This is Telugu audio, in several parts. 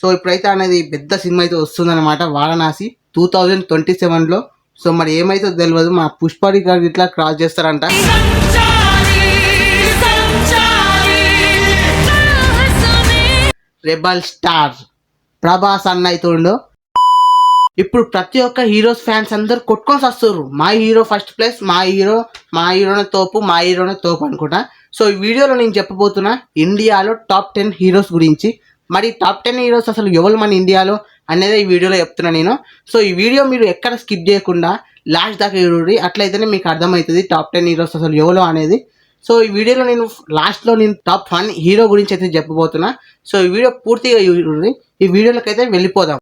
సో ఇప్పుడైతే అనేది పెద్ద సినిమా అయితే వస్తుందన్నమాట, వారణాసి 2027లో. సో మరి ఏమైతే తెలియదు, మా పుష్ప రికార్డ్ ఇట్లా క్రాస్ చేస్తారంట. రెబల్ స్టార్ ప్రభాస్ అన్న అయితే ఉండు. ఇప్పుడు ప్రతి ఒక్క హీరోస్ ఫ్యాన్స్ అందరు కొట్టుకొని వస్తారు, మా హీరో ఫస్ట్ ప్లేస్, మా హీరోనే తోపు అనుకుంటా. సో ఈ వీడియోలో నేను చెప్పబోతున్నా ఇండియాలో టాప్ 10 హీరోస్ గురించి. మరి టాప్ 10 హీరోస్ అసలు ఎవరు మన ఇండియాలో అనేది ఈ వీడియోలో చెప్తున్నా నేను. సో ఈ వీడియో మీరు ఎక్కడ స్కిప్ చేయకుండా లాస్ట్ దాకా చూడండి, అట్లయితేనే మీకు అర్థమవుతుంది టాప్ 10 హీరోస్ అసలు ఎవరు అనేది. సో ఈ వీడియోలో నేను లాస్ట్లో టాప్ 1 హీరో గురించి అయితే చెప్పబోతున్నా. సో ఈ వీడియో పూర్తిగా చూడండి. ఈ వీడియోలోకి అయితే వెళ్ళిపోదాం.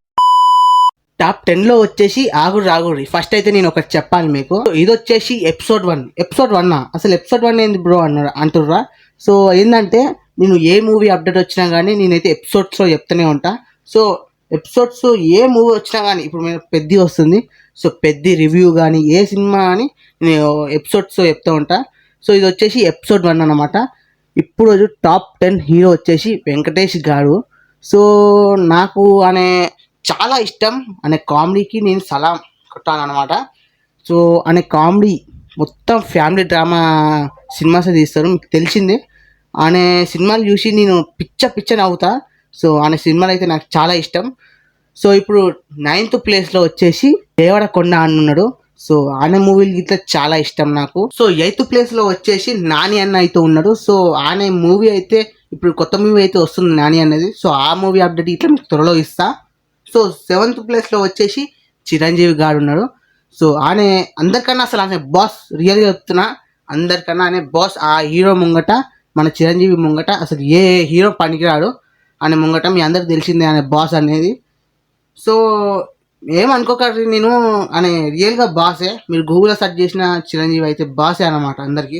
టాప్ 10లో వచ్చేసి ఆగురి. ఫస్ట్ అయితే నేను ఒకటి చెప్పాలి మీకు. ఇది వచ్చేసి ఎపిసోడ్ 1 అసలు ఎపిసోడ్ 1 ఏంది బ్రో అంటుర్రా. సో ఏంటంటే నేను ఏ మూవీ అప్డేట్ వచ్చినా కానీ నేనైతే ఎపిసోడ్స్లో చెప్తూనే ఉంటా. సో ఎపిసోడ్స్ ఏ మూవీ వచ్చినా కానీ, ఇప్పుడు నేను పెద్ది వస్తుంది, సో పెద్ది రివ్యూ కానీ ఏ సినిమా అని నేను ఎపిసోడ్స్ చెప్తూ ఉంటా. సో ఇది వచ్చేసి ఎపిసోడ్ 1 అనమాట. ఇప్పుడు టాప్ 10 హీరో వచ్చేసి వెంకటేష్ గారు. సో నాకు అనే చాలా ఇష్టం, అనే కామెడీకి నేను సలాం కొట్టాలన్నమాట. సో అనే కామెడీ మొత్తం ఫ్యామిలీ డ్రామా సినిమాస్ తీస్తారు, మీకు తెలిసిందే. అనే సినిమాలు చూసి నేను పిచ్చ నవ్వుతా. సో అనే సినిమాలు అయితే నాకు చాలా ఇష్టం. సో ఇప్పుడు 9th ప్లేస్లో వచ్చేసి దేవరకొండ అన్నాడు. సో ఆయన మూవీలు గిట్లా చాలా ఇష్టం నాకు. సో 8th ప్లేస్లో వచ్చేసి నాని అన్న అయితే ఉన్నాడు. సో ఆయన మూవీ అయితే ఇప్పుడు కొత్త మూవీ అయితే వస్తుంది నాని అనేది. సో ఆ మూవీ అప్డేట్ ఇట్లా మీకు త్వరలో ఇస్తా. సో 7th ప్లేస్లో వచ్చేసి చిరంజీవి గారు ఉన్నాడు. సో ఆయన అందరికన్నా అసలు ఆయన బాస్, రియల్గా చెప్తున్నా, అందరికన్నా ఆయన బాస్. ఆ హీరో ముంగట, మన చిరంజీవి ముంగట అసలు ఏ హీరో పనికిరాడు. ఆయన ముంగట మీ అందరికి తెలిసిందే ఆయన బాస్ అనేది. సో ఏమనుకోకండి, నేను ఆయన రియల్గా బాసే. మీరు గూగుల్లో సెర్చ్ చేసిన చిరంజీవి అయితే బాసే అన్నమాట అందరికీ.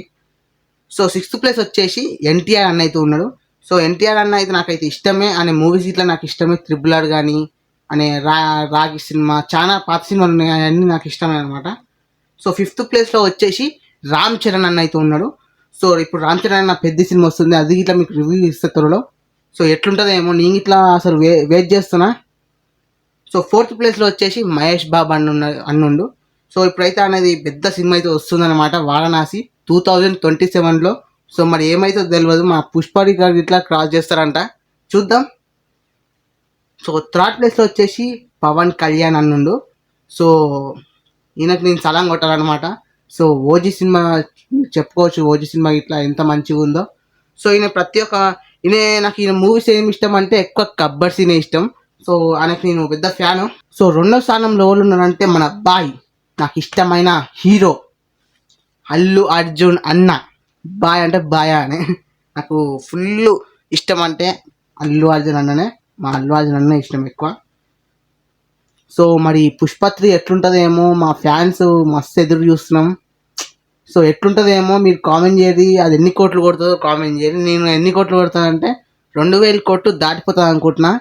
సో 6th ప్లేస్ వచ్చేసి ఎన్టీఆర్ అన్న అయితే ఉన్నాడు. సో ఎన్టీఆర్ అన్న అయితే నాకైతే ఇష్టమే, అనే మూవీస్ ఇట్లా నాకు ఇష్టమే. త్రిబుల్ ఆర్ కానీ, అనే రాగి సినిమా, చాలా పాత సినిమాలు ఉన్నాయి, అవన్నీ నాకు ఇష్టమే అనమాట. సో 5th ప్లేస్లో వచ్చేసి రామ్ చరణ్ అన్న అయితే ఉన్నాడు. సో ఇప్పుడు రామ్ చరణ్ అన్న పెద్ద సినిమా వస్తుంది, అది ఇట్లా మీకు రివ్యూ ఇస్తే త్వరలో. సో ఎట్లుంటుందేమో నేను ఇట్లా అసలు వెయిట్ చేస్తున్నా. సో 4th ప్లేస్లో వచ్చేసి మహేష్ బాబు అన్నుండు. సో ఇప్పుడైతే అనేది పెద్ద సినిమా అయితే వస్తుందన్నమాట, వారణాసి 2027లో. సో మరి ఏమైతే తెలియదు, మా పుష్ప రికార్డ్ ఇట్లా క్రాస్ చేస్తారంట, చూద్దాం. సో 3rd ప్లేస్లో వచ్చేసి పవన్ కళ్యాణ్ అన్నుండు. సో ఈయనకు నేను సలాం కొట్టాలన్నమాట. సో ఓజీ సినిమా చెప్పుకోవచ్చు, ఓజీ సినిమా ఇట్లా ఎంత మంచిగా ఉందో. సో నాకు ఈయన మూవీస్ ఏమి ఇష్టం అంటే ఎక్కువ గబ్బర్ సీనే ఇష్టం. సో ఆయనకి నేను పెద్ద ఫ్యాను. సో 2వ స్థానంలో ఎవరు ఉన్నారంటే మన బాయ్, నాకు ఇష్టమైన హీరో అల్లు అర్జున్ అన్న. బాయ్ అంటే బాయ్ అని నాకు ఫుల్ ఇష్టం, అంటే అల్లు అర్జున్ అన్ననే. మా అల్లు అర్జున్ అన్న ఇష్టం ఎక్కువ. సో మరి పుష్ప 3 ఎట్లుంటుందేమో, మా ఫ్యాన్స్ మస్తు ఎదురు చూస్తున్నాం. సో ఎట్లుంటుందేమో మీరు కామెంట్ చేయరు, అది ఎన్ని కోట్లు కొడుతుందో కామెంట్ చేయరు. నేను ఎన్ని కోట్లు కొడతానంటే 2000 కోట్లు దాటిపోతుంది అనుకుంటున్నా.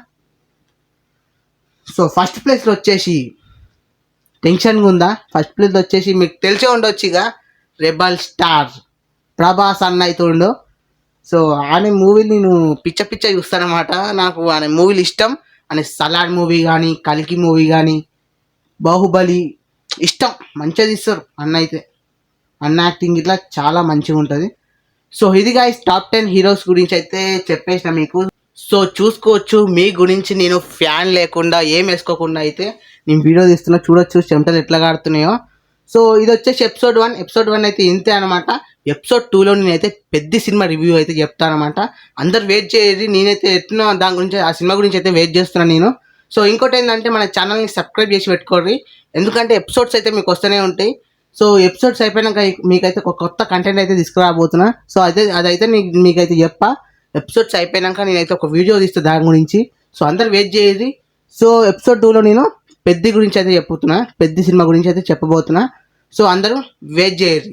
సో ఫస్ట్ ప్లేస్లో వచ్చేసి టెన్షన్గా ఉందా, ఫస్ట్ ప్లేస్లో వచ్చేసి మీకు తెలిసే ఉండొచ్చు ఇక, రెబల్ స్టార్ ప్రభాస్ అన్న అయితే ఉండు. సో ఆయన మూవీని నేను పిచ్చ చూస్తానమాట. నాకు ఆయన మూవీలు ఇష్టం. ఆయన సలాడ్ మూవీ కానీ, కల్కి మూవీ కానీ, బాహుబలి ఇష్టం, మంచిగా తీస్తారు అన్న అయితే. అన్న యాక్టింగ్ ఇట్లా చాలా మంచిగా ఉంటుంది. సో ఇది గాయ్స్ టాప్ 10 హీరోస్ గురించి అయితే చెప్పేసిన మీకు. సో చూసుకోవచ్చు, మీ గురించి నేను ఫ్యాన్ లేకుండా ఏం వేసుకోకుండా అయితే నేను వీడియో తీస్తున్నా, చూడొచ్చు చెమటలు ఎట్లా కాడుతున్నాయో. సో ఇది వచ్చేసి ఎపిసోడ్ 1 అయితే ఇంతే అనమాట. ఎపిసోడ్ 2లో నేనైతే పెద్ద సినిమా రివ్యూ అయితే చెప్తానమాట. అందరు వెయిట్ చేయరు, నేనైతే ఎట్లా దాని గురించి, ఆ సినిమా గురించి అయితే వెయిట్ చేస్తున్నాను నేను. సో ఇంకోటి ఏంటంటే మన ఛానల్ని సబ్స్క్రైబ్ చేసి పెట్టుకోండి, ఎందుకంటే ఎపిసోడ్స్ అయితే మీకు వస్తూనే ఉంటాయి. సో ఎపిసోడ్స్ అయిపోయినాక మీకైతే ఒక కొత్త కంటెంట్ అయితే తీసుకురాబోతున్నా. సో అదైతే మీకైతే చెప్పా, ఎపిసోడ్స్ అయిపోయినాక నేనైతే ఒక వీడియో తీస్తాను దాని గురించి. సో అందరు వెయిట్ చేయరు. సో ఎపిసోడ్ 2లో నేను పెద్ద గురించి అయితే చెప్పుతున్నా, పెద్ద సినిమా గురించి అయితే చెప్పబోతున్నా. సో అందరూ వెయిట్ చేయరు.